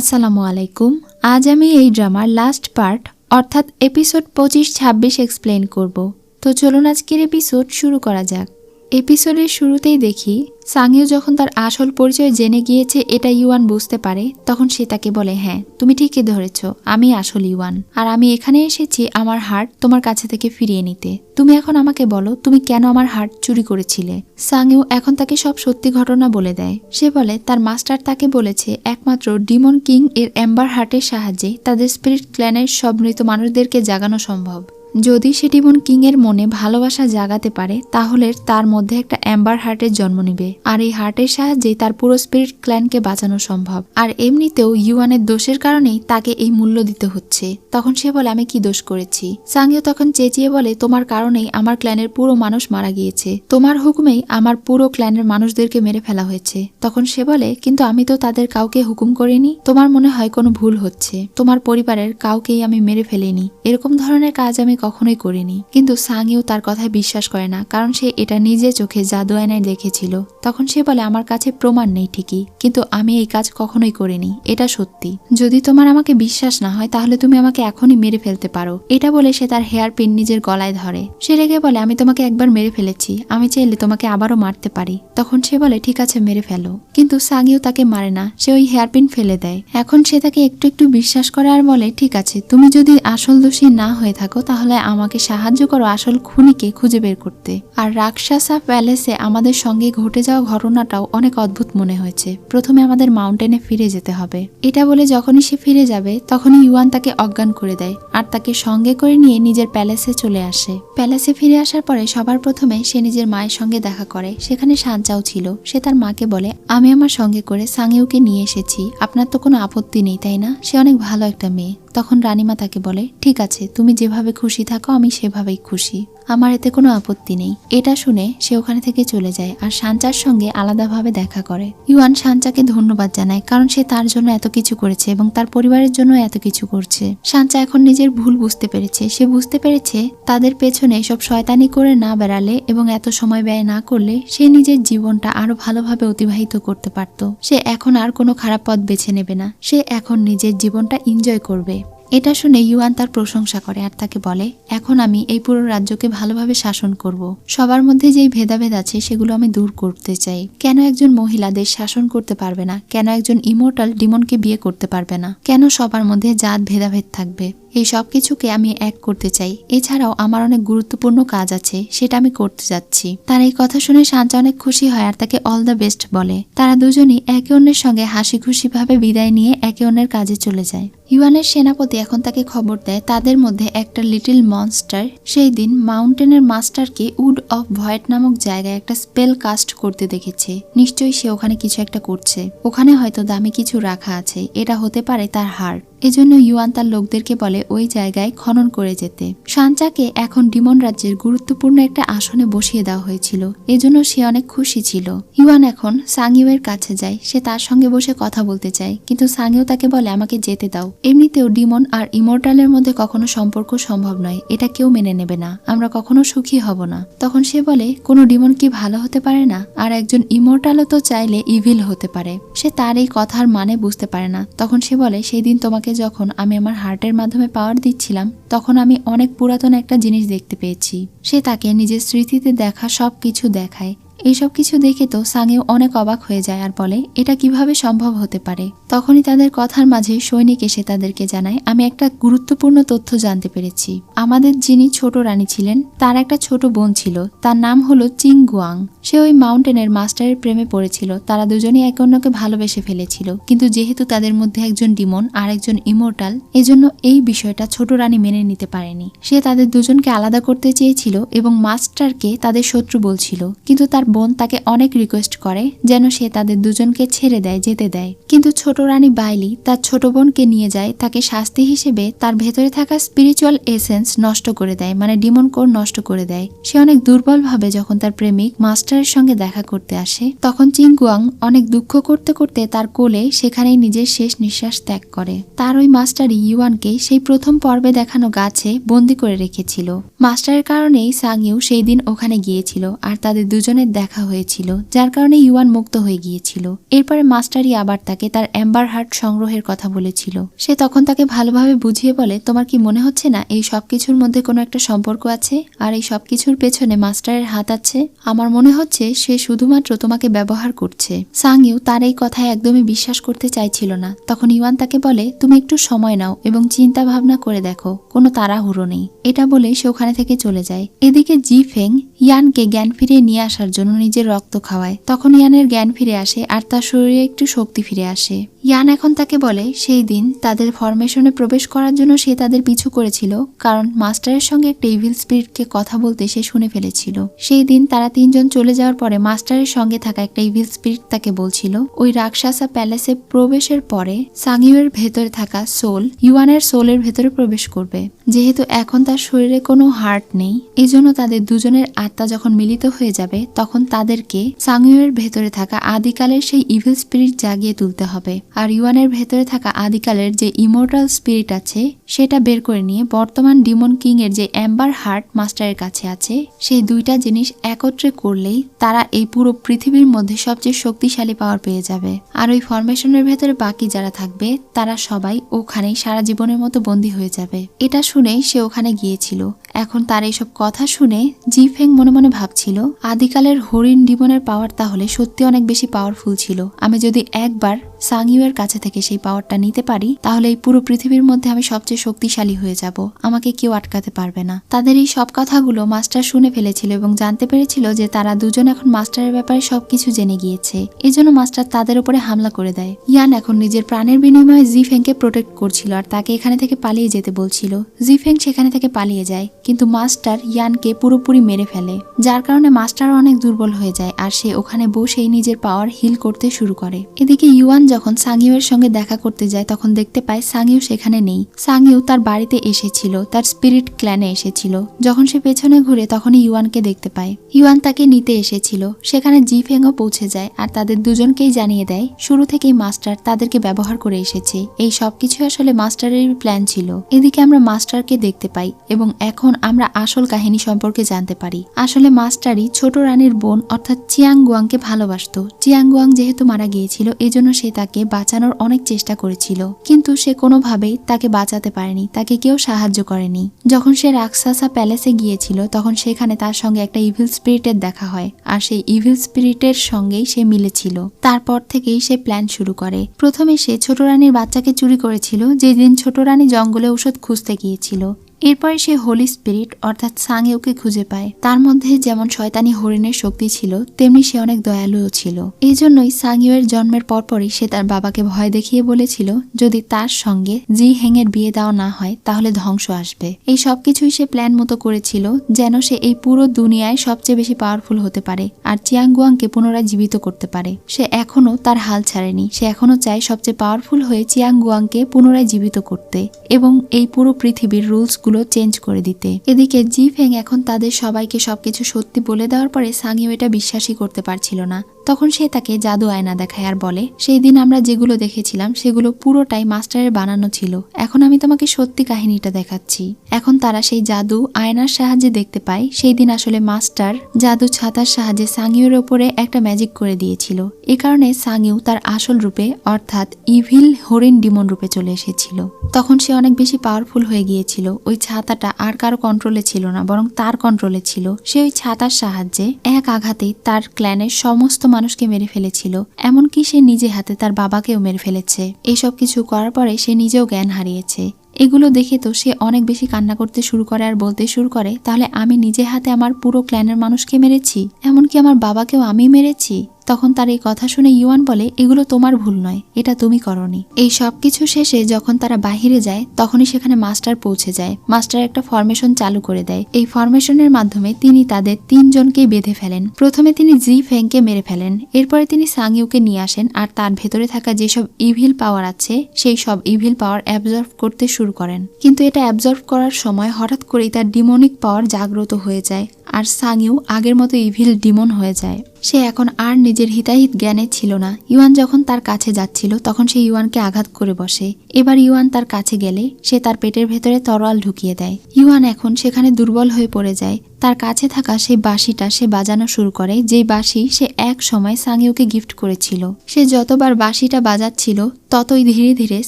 আসসালামু আলাইকুম। আজ আমি এই ড্রামার লাস্ট পার্ট অর্থাৎ এপিসোড 25-26 এক্সপ্লেন করব। তো চলুন আজকের এপিসোড শুরু করা যাক। এপিসোডের শুরুতেই দেখি সাংইউ যখন তার আসল পরিচয় জেনে গিয়েছে এটা ইউয়ান বুঝতে পারে, তখন সে তাকে বলে, হ্যাঁ তুমি ঠিকই ধরেছ, আমি আসল ইউয়ান, আর আমি এখানে এসেছি আমার হার্ট তোমার কাছে থেকে ফিরিয়ে নিতে। তুমি এখন আমাকে বলো তুমি কেন আমার হার্ট চুরি করেছিলে। সাংইউ এখন তাকে সব সত্যি ঘটনা বলে দেয়। সে বলে তার মাস্টার তাকে বলেছে একমাত্র ডিমন কিং এর এম্বার হার্টের সাহায্যে তাদের স্পিরিট ক্ল্যানের সব মৃত মানুষদেরকে জাগানো সম্ভব। যদি সে ডিমন কিং এর মনে ভালোবাসা জাগাতে পারে তাহলে তার মধ্যে একটা অ্যাম্বার হার্টের জন্ম নিবে, আর এই হার্টের সাহায্যে তার পুরো স্পিরিট ক্ল্যানকে বাঁচানো সম্ভব। আর এমনিতেও ইউয়ানের দোষের কারণেই তাকে এই মূল্য দিতে হচ্ছে। তখন সে বলে আমি কি দোষ করেছি। সাংইউ তখন চেঁচিয়ে বলে তোমার কারণেই আমার ক্ল্যানের পুরো মানুষ মারা গিয়েছে, তোমার হুকুমেই আমার পুরো ক্ল্যানের মানুষদেরকে মেরে ফেলা হয়েছে। তখন সে বলে কিন্তু আমি তো তাদের কাউকে হুকুম করিনি, তোমার মনে হয় কোনো ভুল হচ্ছে, তোমার পরিবারের কাউকেই আমি মেরে ফেলিনি, এরকম ধরনের কাজ আমি কখনোই করিনি। কিন্তু সাংইউ তার কথায় বিশ্বাস করে না, কারণ সে এটা নিজে চোখে জাদু আয়নায় দেখেছিল। তখন সে বলে আমার কাছে প্রমাণ নেই ঠিকই, কিন্তু আমি এই কাজ কখনোই করিনি, এটা সত্যি। যদি তোমার আমাকে বিশ্বাস না হয় তাহলে তুমি আমাকে এখনই মেরে ফেলতে পারো। এটা বলে সে তার হেয়ার পিন নিজের গলায় ধরে। সে রেগে বলে আমি তোমাকে একবার মেরে ফেলেছি, আমি চাইলে তোমাকে আবারও মারতে পারি। তখন সে বলে ঠিক আছে মেরে ফেলো, কিন্তু সাংইউ তাকে মারে না, সে ওই হেয়ার পিন ফেলে দেয়। এখন সে তাকে একটু একটু বিশ্বাস করে আর বলে ঠিক আছে তুমি যদি আসল দোষী না হয়ে থাকো তাহলে আমাকে সাহায্য করো আসল খুনিকে খুঁজে বের করতে। আর রাক্ষসা প্যালেসে আমাদের সঙ্গে ঘটে যাওয়া ঘটনাটাও অনেক অদ্ভুত মনে হয়েছে, প্রথমে আমাদের মাউন্টেনে ফিরে যেতে হবে। এটা বলে যখনই সে ফিরে যাবে তখনই ইউয়ান তাকে অজ্ঞান করে দেয় আর তাকে সঙ্গে করে নিয়ে নিজের প্যালেসে চলে আসে। প্যালেসে ফিরে আসার পরে সবার প্রথমে সে নিজের মায়ের সঙ্গে দেখা করে। সেখানে সানচাও ছিল। সে তার মাকে বলে আমি আমার সঙ্গে করে সাংইউকে নিয়ে এসেছি, আপনার তো কোনো আপত্তি নেই তাই না, সে অনেক ভালো একটা মেয়ে। তখন রানীমা তাকে বলে ঠিক আছে তুমি যেভাবে খুশি থাকো আমি সেভাবেই খুশি, আমার এতে কোনো আপত্তি নেই। এটা শুনে সে ওখানে থেকে চলে যায় আর সানচার সঙ্গে আলাদাভাবে দেখা করে। ইউয়ান সানচাকে ধন্যবাদ জানায়, কারণ সে তার জন্য এত কিছু করেছে এবং তার পরিবারের জন্য এত কিছু করছে। সানচা এখন নিজের ভুল বুঝতে পেরেছে। সে বুঝতে পেরেছে তাদের পেছনে সব শয়তানি করে না বেড়ালে এবং এত সময় ব্যয় না করলে সে নিজের জীবনটা আরো ভালোভাবে অতিবাহিত করতে পারত। সে এখন আর কোনো খারাপ পথ বেছে নেবে না, সে এখন নিজের জীবনটা এনজয় করবে। এটা শুনে ইউয়ান তার প্রশংসা করে আর তাকে বলে এখন আমি এই পুরো রাজ্যকে ভালোভাবে শাসন করব। সবার মধ্যে যেই ভেদাভেদ আছে সেগুলো আমি দূর করতে চাই। কেন একজন মহিলা দেশ শাসন করতে পারবে না, কেন একজন ইমর্টাল ডিমনকে বিয়ে করতে পারবে না, কেন সবার মধ্যে জাত ভেদাভেদ থাকবে, এই সব কিছুকে আমি এক করতে চাই। এছাড়াও আমার অনেক গুরুত্বপূর্ণ কাজ আছে, সেটা আমি করতে যাচ্ছি। তার এই কথা শুনে সানচা অনেক খুশি হয় আর তাকে অল দ্য বেস্ট বলে। তারা দুজনই একে অন্যের সঙ্গে হাসি খুশি ভাবে বিদায় নিয়ে একে অন্যের কাজে চলে যায়। ইউয়ানের সেনাপতি এখন তাকে খবর দেয় তাদের মধ্যে একটা লিটল মনস্টার সেই দিন মাউন্টেনের মাস্টারকে উড অফ ভয়েট নামক জায়গায় একটা স্পেল কাস্ট করতে দেখেছে। নিশ্চয়ই সে ওখানে কিছু একটা করছে, ওখানে হয়তো দামি কিছু রাখা আছে, এটা হতে পারে তার হার্ট। এজন্য ইউয়ান তার লোকদেরকে বলে ওই জায়গায় খনন করে যেতে। সানচাকে এখন ডিমন রাজ্যের গুরুত্বপূর্ণ একটা আসনে বসিয়ে দেওয়া হয়েছিল, এজন্য সে অনেক খুশি ছিল। ইউয়ান এখন সাংইউ এর কাছে যায়, সে তার সঙ্গে বসে কথা বলতে চায়, কিন্তু সাংইউ তাকে বলে আমাকে যেতে দাও। এমনিতেও ডিমন আর ইমর্টালের মধ্যে কখনো সম্পর্ক সম্ভব নয়, এটা কেউ মেনে নেবে না, আমরা কখনো সুখী হব না। তখন সে বলে কোনো ডিমন কি ভালো হতে পারে না, আর একজন ইমর্টালও তো চাইলে ইভিল হতে পারে। সে তার এই কথার মানে বুঝতে পারে না। তখন সে বলে সেই দিন তোমাকে যখন আমি আমার হার্টের মাধ্যমে পাওয়ার দিচ্ছিলাম তখন আমি অনেক পুরাতন একটা জিনিস দেখতে পেয়েছি। সে তাকে নিজের স্মৃতিতে দেখা সবকিছু দেখায়। এইসব কিছু দেখে তো সাংইউ অনেক অবাক হয়ে যায় আর বলে এটা কিভাবে সম্ভব হতে পারে। তখনই তাদের কথার মাঝে সৈনিক এসে তাদেরকে জানায় আমি একটা গুরুত্বপূর্ণ তথ্য জানতে পেরেছি। আমাদের যিনি ছোট রানী ছিলেন তার একটা ছোট বোন ছিল, তার নাম হলো চিং গুয়াং। সে ওই মাউন্টেনের মাস্টারের প্রেমে পড়েছিল, তারা দুজনেই একে অন্যকে ভালোবেসে ফেলেছিল, কিন্তু যেহেতু তাদের মধ্যে একজন ডিমন আর একজন ইমর্টাল, এজন্য এই বিষয়টা ছোট রানী মেনে নিতে পারেনি। সে তাদের দুজনকে আলাদা করতে চেয়েছিল এবং মাস্টারকে তাদের শত্রু বলছিল, কিন্তু তার বোন তাকে অনেক রিকোয়েস্ট করে যেন সে তাদের দুজনকে ছেড়ে দেয়, যেতে দেয়। কিন্তু ছোট রানী বাইলি তার ছোট বোনকে নিয়ে যায়, তাকে শাস্তি হিসেবে তার ভেতরে থাকা স্পিরিচুয়াল এসেন্স নষ্ট করে দেয়, মানে ডিমন কোর নষ্ট করে দেয়। সে অনেক দুর্বল ভাবে যখন তার প্রেমিক মাস্টারের সঙ্গে দেখা করতে আসে তখন চিংগুয়াং অনেক দুঃখ করতে করতে তার কোলে সেখানেই নিজের শেষ নিঃশ্বাস ত্যাগ করে। তার ওই মাস্টারই ইউয়ানকে সেই প্রথম পর্বে দেখানো গাছে বন্দি করে রেখেছিল। মাস্টারের কারণেই সাংইউ সেই দিন ওখানে গিয়েছিল আর তাদের দুজনের দেখা হয়েছিল, যার কারণে ইউয়ান মুক্ত হয়ে গিয়েছিল। এরপরে মাস্টারই আবার তাকে তার অ্যাম্বার হার্ট সংগ্রহের কথা বলেছিল। সে তখন তাকে ভালোভাবে বুঝিয়ে বলে, তোমার কি মনে হচ্ছে না এই সবকিছুর মধ্যে কোনো একটা সম্পর্ক আছে, আর এই সবকিছুর পেছনে মাস্টারের হাত আছে? আমার মনে হচ্ছে সে শুধুমাত্র তোমাকে ব্যবহার করছে। সাংইউ তার এই কথায় একদমই বিশ্বাস করতে চাইছিল না। তখন ইউয়ান তাকে বলে, তুমি একটু সময় নাও এবং চিন্তা ভাবনা করে দেখো, কোনো তাড়াহুড়ো নেই। এটা বলে সে ওখানে থেকে চলে যায়। এদিকে জি ফেং ইয়ানকে জ্ঞান ফিরিয়ে নিয়ে আসার জন্য নিজের রক্ত খাওয়ায়। তখন ইয়ানের জ্ঞান ফিরে আসে আর তার শরীরে একটু শক্তি ফিরে আসে। ইয়ান এখন তাকে বলে সেই দিন তাদের ফরমেশনে প্রবেশ করার জন্য সে তাদের পিছু করেছিল, কারণ মাস্টারের সঙ্গে একটা ইভিল স্পিরিটকে কথা বলতে সে শুনে ফেলেছিল। সেই দিন তারা তিনজন চলে যাওয়ার পরে মাস্টারের সঙ্গে থাকা একটা ইভিল স্পিরিট তাকে বলছিল ওই রাক্ষসা প্যালেসে প্রবেশের পরে সাংইউয়ের ভেতরে থাকা সোল ইউয়ানের সোলের ভেতরে প্রবেশ করবে। যেহেতু এখন তার শরীরে কোনো হার্ট নেই, এজন্য তাদের দুজনের আত্মা যখন মিলিত হয়ে যাবে তখন তাদেরকে সাংইউয়ের ভেতরে থাকা আদিকালের সেই ইভিল স্পিরিট জাগিয়ে তুলতে হবে। আর ইউয়ানের ভেতরে থাকা আদিকালের যে ইমর্টাল স্পিরিট আছে সেটা বের করে নিয়ে বর্তমান ডিমন কিং এর যে অ্যাম্বার হার্ট মাস্টারের কাছে আছে, সেই দুইটা জিনিস একত্রে করলেই তারা এই পুরো পৃথিবীর মধ্যে সবচেয়ে শক্তিশালী পাওয়ার পেয়ে যাবে। আর ওই ফরমেশনের ভেতরে বাকি যারা থাকবে তারা সবাই ওখানেই সারা জীবনের মতো বন্দী হয়ে যাবে। এটা শুনেই সে ওখানে গিয়েছিল। এখন তার এইসব কথা শুনে জি ফেং মনে মনে ভাবছিল, আদিকালের হরিণ ডিমনের পাওয়ার তাহলে সত্যি অনেক বেশি পাওয়ারফুল ছিল। আমি যদি একবার সাংইউয়ের কাছে থেকে সেই পাওয়ারটা নিতে পারি তাহলে এই পুরো পৃথিবীর মধ্যে আমি সবচেয়ে শক্তিশালী হয়ে যাব, আমাকে কেউ আটকাতে পারবে না। তাদের এই সব কথাগুলো মাস্টার শুনে ফেলেছিল এবং জানতে পেরেছিল যে তারা দুজন এখন মাস্টারের ব্যাপারে সবকিছু জেনে গিয়েছে। এজন্য মাস্টার তাদের উপরে হামলা করে দেয়। ইয়ান এখন নিজের প্রাণের বিনিময়ে জি ফেংকে প্রোটেক্ট করছিল আর তাকে এখানে থেকে পালিয়ে যেতে বলছিল। জি ফেং সেখানে থেকে পালিয়ে যায়, কিন্তু মাস্টার ইয়ানকে পুরোপুরি মেরে ফেলে, যার কারণে মাস্টার অনেক দুর্বল হয়ে যায় আর সে ওখানে বসেই নিজের পাওয়ার হিল করতে শুরু করে। এদিকে ইউয়ান যখন সাংইউয়ের সঙ্গে দেখা করতে যায় তখন দেখতে পায় সাংইউ সেখানে নেই। সাংইউ তার বাড়িতে এসেছিল, তার স্পিরিট ক্ল্যানে এসেছিল। যখন সে পেছনে ঘুরে তখনই ইউয়ানকে দেখতে পায়। ইউয়ান তাকে নিতে এসেছিল। সেখানে জি ফেংও পৌঁছে যায় আর তাদের দুজনকেই জানিয়ে দেয় শুরু থেকেই মাস্টার তাদেরকে ব্যবহার করে এসেছে। এই সবকিছু আসলে মাস্টারের প্ল্যান ছিল। এদিকে আমরা মাস্টারকে দেখতে পাই এবং এখন আমরা আসল কাহিনী সম্পর্কে জানতে পারি। আসলে মাস্টারই ছোট রানীর বোন অর্থাৎ চিয়াংগুয়াংকে ভালোবাসত। চিয়াংগুয়াং যেহেতু মারা গিয়েছিল এজন্য সে তাকে বাঁচানোর অনেক চেষ্টা করেছিল, কিন্তু সে কোনোভাবেই তাকে বাঁচাতে পারেনি, তাকে কেউ সাহায্য করেনি। যখন সে রাক্ষসা প্যালেসে গিয়েছিল তখন সেখানে তার সঙ্গে একটা ইভিল স্পিরিটের দেখা হয় আর সেই ইভিল স্পিরিটের সঙ্গেই সে মিলেছিল। তারপর থেকেই সে প্ল্যান শুরু করে। প্রথমে সে ছোট রানীর বাচ্চাকে চুরি করেছিল যেদিন ছোট রানী জঙ্গলে ঔষধ খুঁজতে গিয়েছিল। এরপরে সে হোলি স্পিরিট অর্থাৎ সাংইউকে খুঁজে পায়। তার মধ্যে যেমন শয়তানি হরিণের শক্তি ছিল তেমনি সে অনেক দয়ালুও ছিল। এই জন্যই সাংইউয়ের জন্মের পরপরই সে তার বাবাকে ভয় দেখিয়ে বলেছিল যদি তার সঙ্গে জি হেং এর বিয়ে দেওয়া না হয় তাহলে ধ্বংস আসবে। এই সবকিছুই সে প্ল্যান মতো করেছিল যেন সে এই পুরো দুনিয়ায় সবচেয়ে বেশি পাওয়ারফুল হতে পারে আর চিয়াংগুয়াংকে পুনরায় জীবিত করতে পারে। সে এখনো তার হাল ছাড়েনি। সে এখনো চায় সবচেয়ে পাওয়ারফুল হয়ে চিয়াংগুয়াংকে পুনরায় জীবিত করতে এবং এই পুরো পৃথিবীর রুলস চেঞ্জ করে দিতে। এদিকে জি ফেং এখন তাদের সবাইকে সবকিছু সত্যি বলে দেওয়ার পরে সাংইউ এটা বিশ্বাসই করতে পারছিল না। তখন সে তাকে জাদু আয়না দেখায় আর বলে সেই দিন আমরা যেগুলো দেখেছিলাম সেগুলো পুরোটাই মাস্টারের বানানো ছিল, এখন আমি তোমাকে সত্যি কাহিনীটা দেখাচ্ছি। এখন তারা সেই জাদু আয়নার সাহায্যে দেখতে পায় সেই দিন আসলে মাস্টার জাদু ছাতার সাহায্যে সাংইউর ওপরে একটা ম্যাজিক করে দিয়েছিল। এ কারণে সাংইউ তার আসল রূপে অর্থাৎ ইভিল হরিণ ডিমন রূপে চলে এসেছিল। তখন সে অনেক বেশি পাওয়ারফুল হয়ে গিয়েছিল। ওই ছাতাটা আর কারো কন্ট্রোলে ছিল না, বরং তার কন্ট্রোলে ছিল। সে ওই ছাতার সাহায্যে এক আঘাতেই তার ক্ল্যানের সমস্ত মানুষকে মেরে ফেলেছিল, এমনকি সে নিজে হাতে তার বাবাকেও মেরে ফেলেছে। এইসব কিছু করার পরে সে নিজেও জ্ঞান হারিয়েছে। এগুলো দেখে তো সে অনেক বেশি কান্না করতে শুরু করে আর বলতে শুরু করে তাহলে আমি নিজে হাতে আমার পুরো ক্ল্যানের মানুষকে মেরেছি, এমনকি আমার বাবাকেও আমি মেরেছি। তখন তার এই কথা শুনে ইউয়ান বলে এগুলো তোমার ভুল নয়, এটা তুমি করনি। এই সবকিছু শেষে যখন তারা বাহিরে যায় তখনই সেখানে মাস্টার পৌঁছে যায়। মাস্টার একটা ফরমেশন চালু করে দেয়। এই ফরমেশনের মাধ্যমে তিনি তাদের তিনজনকেই বেঁধে ফেলেন। প্রথমে তিনি জি ফেংকে মেরে ফেলেন, এরপরে তিনি সাংইউকে নিয়ে আসেন আর তার ভেতরে থাকা যেসব ইভিল পাওয়ার আছে সেই সব ইভিল পাওয়ার অ্যাবজর্ভ করতে শুরু করেন। কিন্তু এটা অ্যাবজর্ভ করার সময় হঠাৎ করেই তার ডিমনিক পাওয়ার জাগ্রত হয়ে যায় আর সাংইউ আগের মতো ইভিল ডিমন হয়ে যায়। সে এখন আর নিজের হিতাহিত জ্ঞানে ছিল না। ইউয়ান যখন তার কাছে যাচ্ছিল তখন সে ইউয়ানকে আঘাত করে বসে। এবার ইউয়ান তার কাছে গেলে সে তার পেটের ভেতরে তরোয়াল ঢুকিয়ে দেয়। ইউয়ান এখন সেখানে দুর্বল হয়ে পড়ে যায়। তার কাছে থাকা সেই বাঁশিটা সে বাজানো শুরু করে, যেই বাঁশি সে এক সময় সাংইউকে গিফট করেছিল। সে যতবার বাঁশিটা বাজাচ্ছিল ততই ধীরে ধীরে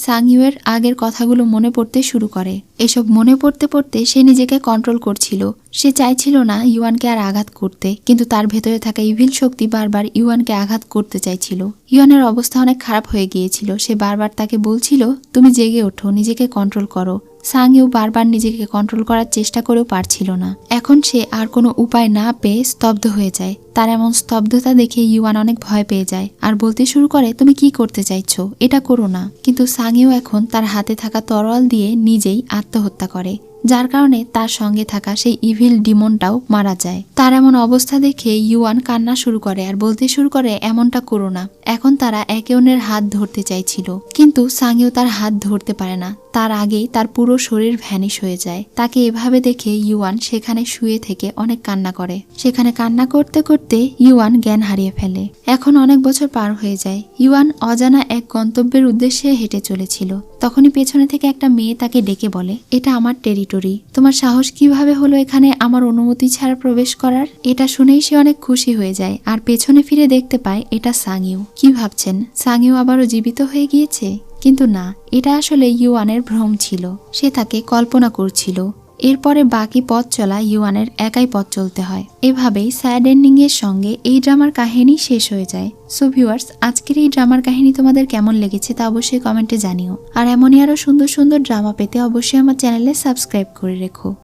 সাংইউয়ের আগের কথাগুলো মনে পড়তে শুরু করে। এসব মনে পড়তে পড়তে সে নিজেকে কন্ট্রোল করছিল। সে চাইছিল না ইউয়ানকে আর আঘাত করতে, কিন্তু তার ভেতরে থাকা ইভিল শক্তি বারবার ইউয়ানকে আঘাত করতে চাইছিল। ইউয়ানের অবস্থা অনেক খারাপ হয়ে গিয়েছিল। সে বারবার তাকে বলছিল, তুমি জেগে ওঠো, নিজেকে কন্ট্রোল করো। সাংইউ বারবার নিজেকে কন্ট্রোল করার চেষ্টা করেও পারছিল না। এখন সে আর কোনো উপায় না পেয়ে স্তব্ধ হয়ে যায়। তার এমন স্তব্ধতা দেখে ইউয়ান অনেক ভয় পেয়ে যায় আর বলতে শুরু করে, তুমি কি করতে চাইছো, এটা করো না। কিন্তু সাংইউ এখন তার হাতে থাকা তরোয়াল দিয়ে নিজেই আত্মহত্যা করে, যার কারণে তার সঙ্গে থাকা সেই ইভিল ডিমনটাও মারা যায়। তার এমন অবস্থা দেখে ইউয়ান কান্না শুরু করে আর বলতে শুরু করে, এমনটা করো না। এখন তারা একে অন্যের হাত ধরতে চাইছিল, কিন্তু সাংইউ তার হাত ধরতে পারে না। তার আগেই তার পুরো শরীর ভ্যানিশ হয়ে যায়। তাকে এভাবে দেখে ইউয়ান সেখানে শুয়ে থেকে অনেক কান্না করে। সেখানে কান্না করতে করতে ইউয়ান জ্ঞান হারিয়ে ফেলে। এখন অনেক বছর পার হয়ে যায়। ইউয়ান অজানা এক গন্তব্যের উদ্দেশ্যে হেঁটে চলেছিল। তখনই পেছনে থেকে একটা মেয়ে তাকে ডেকে বলে, এটা আমার টেরিটরি, তোমার সাহস কিভাবে হলো এখানে আমার অনুমতি ছাড়া প্রবেশ করার? এটা শুনেই সে অনেক খুশি হয়ে যায় আর পেছনে ফিরে দেখতে পায় এটা সাংইউ। কি ভাবছেন, সাংইউ আবারও জীবিত হয়ে গিয়েছে? কিন্তু না, এটা আসলে ইউয়ানের ভ্রম ছিল। সে তাকে কল্পনা করছিল। এরপরে বাকি পথ চলা ইউয়ানের একাই পথ চলতে হয়। এভাবেই স্যাড এন্ডিং এর সঙ্গে এই ড্রামার কাহিনী শেষ হয়ে যায়। সো ভিউয়ার্স, আজকের এই ড্রামার কাহিনী তোমাদের কেমন লেগেছে তা অবশ্যই কমেন্টে জানিও। আর এমনই আরো সুন্দর সুন্দর ড্রামা পেতে অবশ্যই আমার চ্যানেলে সাবস্ক্রাইব করে রেখো।